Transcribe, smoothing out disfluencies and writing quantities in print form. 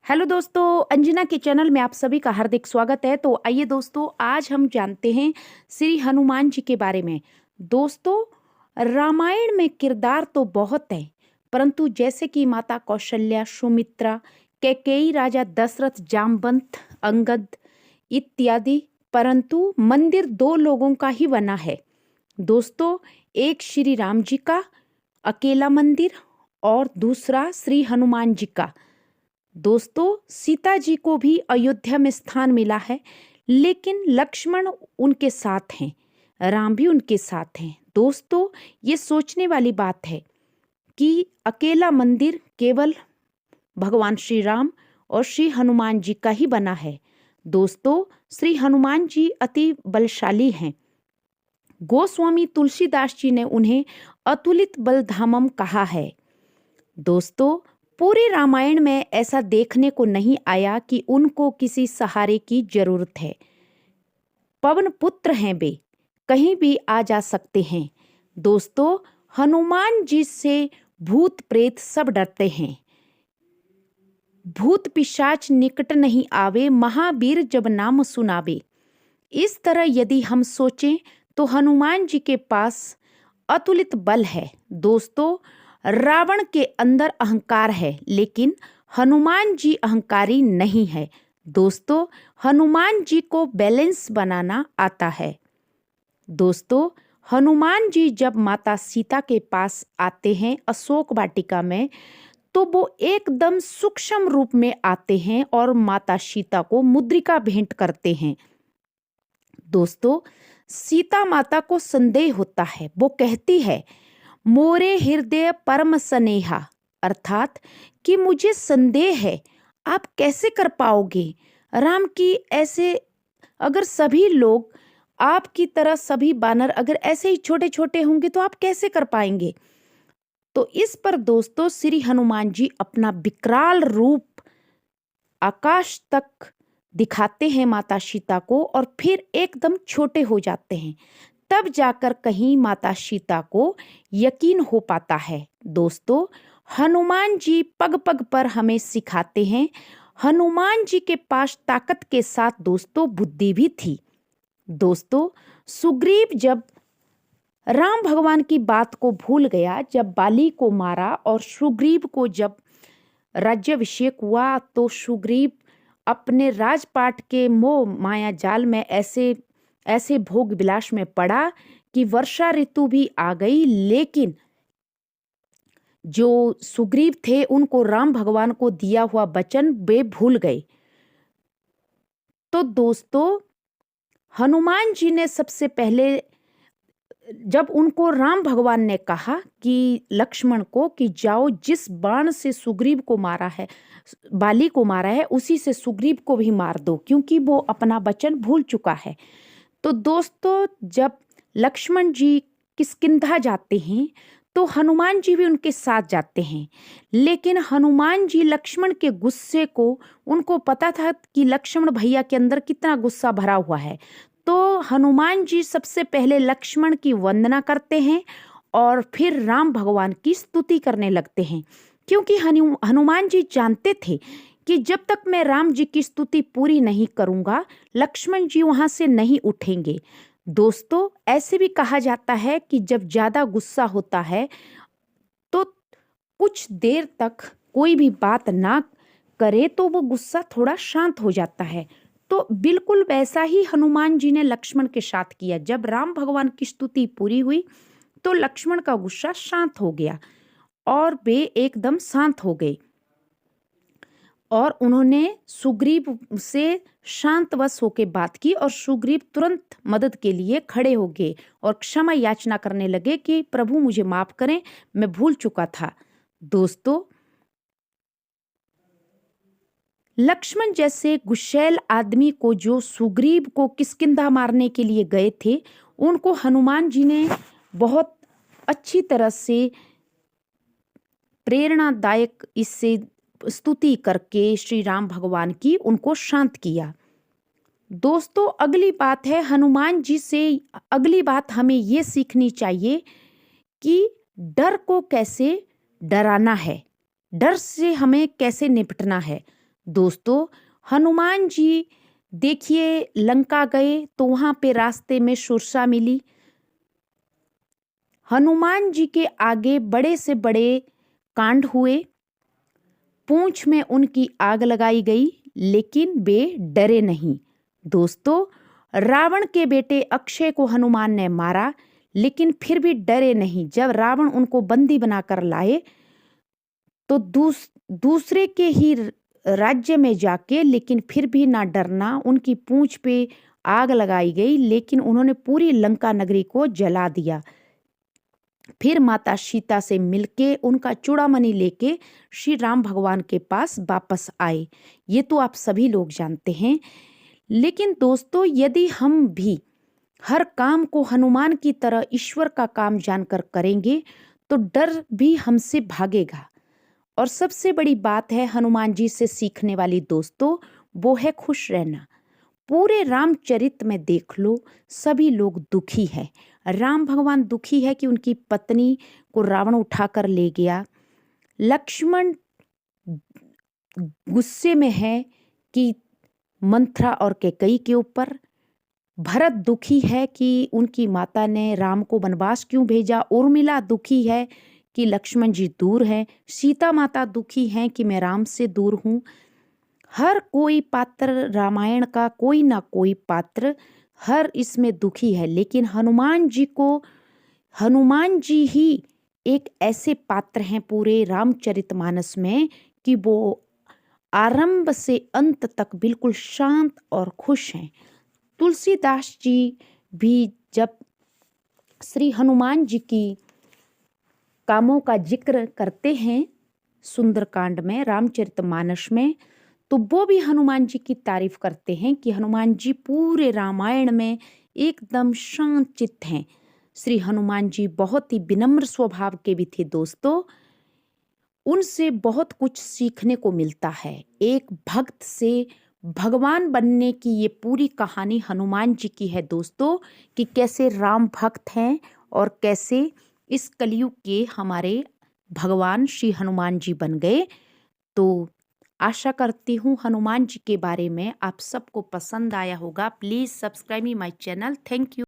Hello दोस्तों, अंजना के channel में आप सभी का हार्दिक स्वागत है। तो आइए दोस्तों, आज हम जानते हैं श्री हनुमान जी के बारे में। दोस्तों, रामायण में किरदार तो बहुत हैं, परंतु जैसे कि माता कौशल्या, सुमित्रा, कैकेयी, राजा दशरथ, जामवंत, अंगद इत्यादि, परंतु मंदिर दो लोगों का ही बना है। दोस्तों, एक श्री राम जी का अकेला मंदिर और दूसरा श्री हनुमान जी का। दोस्तों, सीता जी को भी अयोध्या में स्थान मिला है, लेकिन लक्ष्मण उनके साथ हैं, राम भी उनके साथ हैं। दोस्तों, ये सोचने वाली बात है कि अकेला मंदिर केवल भगवान श्री राम और श्री हनुमान जी का ही बना है। दोस्तों, श्री हनुमान जी अति बलशाली हैं। गोस्वामी तुलसीदास जी ने उन्हें अतुलित बलधामम कहा है। दोस्तों, पूरे रामायण में ऐसा देखने को नहीं आया कि उनको किसी सहारे की जरूरत है। पवन पुत्र हैं वे, कहीं भी आ जा सकते हैं। दोस्तों, हनुमान जी से भूत प्रेत सब डरते हैं। भूत पिशाच निकट नहीं आवे, महावीर जब नाम सुनावे। इस तरह यदि हम सोचें तो हनुमान जी के पास अतुलित बल है। दोस्तों, रावण के अंदर अहंकार है, लेकिन हनुमान जी अहंकारी नहीं है। दोस्तों, हनुमान जी को बैलेंस बनाना आता है। दोस्तों, हनुमान जी जब माता सीता के पास आते हैं अशोक वाटिका में, तो वो एकदम सूक्ष्म रूप में आते हैं और माता सीता को मुद्रिका भेंट करते हैं। दोस्तों, सीता माता को संदेह होता है। वो कहती है, मोरे हृदय परम स्नेहा, अर्थात कि मुझे संदेह है, आप कैसे कर पाओगे राम की ऐसे। अगर सभी लोग आपकी तरह, सभी बानर अगर ऐसे ही छोटे छोटे होंगे तो आप कैसे कर पाएंगे। तो इस पर दोस्तों श्री हनुमान जी अपना विकराल रूप आकाश तक दिखाते हैं माता सीता को, और फिर एकदम छोटे हो जाते हैं। तब जाकर कहीं माता सीता को यकीन हो पाता है। दोस्तों, हनुमान जी पग पग पर हमें सिखाते हैं। हनुमान जी के पास ताकत के साथ दोस्तों बुद्धि भी थी। दोस्तों, सुग्रीव जब राम भगवान की बात को भूल गया, जब बाली को मारा और सुग्रीव को जब राज्याभिषेक हुआ, तो सुग्रीव अपने राजपाट के मोह माया जाल में ऐसे ऐसे भोग विलास में पड़ा कि वर्षा ऋतु भी आ गई, लेकिन जो सुग्रीव थे उनको राम भगवान को दिया हुआ वचन वे भूल गए। तो दोस्तों, हनुमान जी ने सबसे पहले जब उनको राम भगवान ने कहा कि लक्ष्मण को कि जाओ, जिस बाण से सुग्रीव को मारा है, बाली को मारा है, उसी से सुग्रीव को भी मार दो, क्योंकि वो अपना वचन भूल चुका है। तो दोस्तों, जब लक्ष्मण जी किष्किंधा जाते हैं तो हनुमान जी भी उनके साथ जाते हैं, लेकिन हनुमान जी लक्ष्मण के गुस्से को, उनको पता था कि लक्ष्मण भैया के अंदर कितना गुस्सा भरा हुआ है, तो हनुमान जी सबसे पहले लक्ष्मण की वंदना करते हैं और फिर राम भगवान की स्तुति करने लगते हैं, क्योंकि हनुमान जी जानते थे कि जब तक मैं राम जी की स्तुति पूरी नहीं करूंगा, लक्ष्मण जी वहां से नहीं उठेंगे। दोस्तों, ऐसे भी कहा जाता है कि जब ज्यादा गुस्सा होता है तो कुछ देर तक कोई भी बात ना करे तो वो गुस्सा थोड़ा शांत हो जाता है। तो बिल्कुल वैसा ही हनुमान जी ने लक्ष्मण के साथ किया। जब राम भगवान की स्तुति पूरी हुई तो लक्ष्मण का गुस्सा शांत हो गया और वे एकदम शांत हो गए, और उन्होंने सुग्रीव से शांतवश होकर बात की, और सुग्रीव तुरंत मदद के लिए खड़े हो गए और क्षमा याचना करने लगे कि प्रभु मुझे माफ करें, मैं भूल चुका था। दोस्तों, लक्ष्मण जैसे गुस्सैल आदमी को जो सुग्रीव को किष्किंधा मारने के लिए गए थे, उनको हनुमान जी ने बहुत अच्छी तरह से प्रेरणादायक इससे स्तुति करके श्री राम भगवान की उनको शांत किया। दोस्तों, अगली बात है हनुमान जी से, अगली बात हमें ये सीखनी चाहिए कि डर को कैसे डराना है, डर से हमें कैसे निपटना है। दोस्तों, हनुमान जी देखिए लंका गए तो वहां पे रास्ते में सुरसा मिली। हनुमान जी के आगे बड़े से बड़े कांड हुए, पूंछ में उनकी आग लगाई गई, लेकिन वे डरे नहीं। दोस्तों, रावण के बेटे अक्षय को हनुमान ने मारा, लेकिन फिर भी डरे नहीं। जब रावण उनको बंदी बनाकर लाए तो दूसरे के ही राज्य में जाके, लेकिन फिर भी ना डरना, उनकी पूंछ पे आग लगाई गई, लेकिन उन्होंने पूरी लंका नगरी को जला दिया। फिर माता सीता से मिलके उनका चूड़ामणि लेके श्री राम भगवान के पास वापस आए। ये तो आप सभी लोग जानते हैं। लेकिन दोस्तों, यदि हम भी हर काम को हनुमान की तरह ईश्वर का काम जानकर करेंगे तो डर भी हमसे भागेगा। और सबसे बड़ी बात है हनुमान जी से सीखने वाली दोस्तों, वो है खुश रहना। पूरे रामचरित में देख लो, सभी लोग दुखी है। राम भगवान दुखी है कि उनकी पत्नी को रावण उठाकर ले गया। लक्ष्मण गुस्से में है कि मंथरा और कैकेयी के ऊपर। भरत दुखी है कि उनकी माता ने राम को वनवास क्यों भेजा। उर्मिला दुखी है कि लक्ष्मण जी दूर हैं। सीता माता दुखी हैं कि मैं राम से दूर हूँ। हर कोई पात्र रामायण का, कोई ना कोई पात्र हर इसमें दुखी है, लेकिन हनुमान जी ही एक ऐसे पात्र हैं पूरे रामचरितमानस में कि वो आरंभ से अंत तक बिल्कुल शांत और खुश हैं। तुलसीदास जी भी जब श्री हनुमान जी की कामों का जिक्र करते हैं सुंदरकांड में, रामचरितमानस में, तो वो भी हनुमान जी की तारीफ करते हैं कि हनुमान जी पूरे रामायण में एकदम शांत चित्त हैं। श्री हनुमान जी बहुत ही विनम्र स्वभाव के भी थे दोस्तों। उनसे बहुत कुछ सीखने को मिलता है। एक भक्त से भगवान बनने की ये पूरी कहानी हनुमान जी की है दोस्तों, कि कैसे राम भक्त हैं और कैसे इस कलयुग के हमारे भगवान श्री हनुमान जी बन गए। तो आशा करती हूँ हनुमान जी के बारे में आप सबको पसंद आया होगा। Please subscribe my channel. Thank you.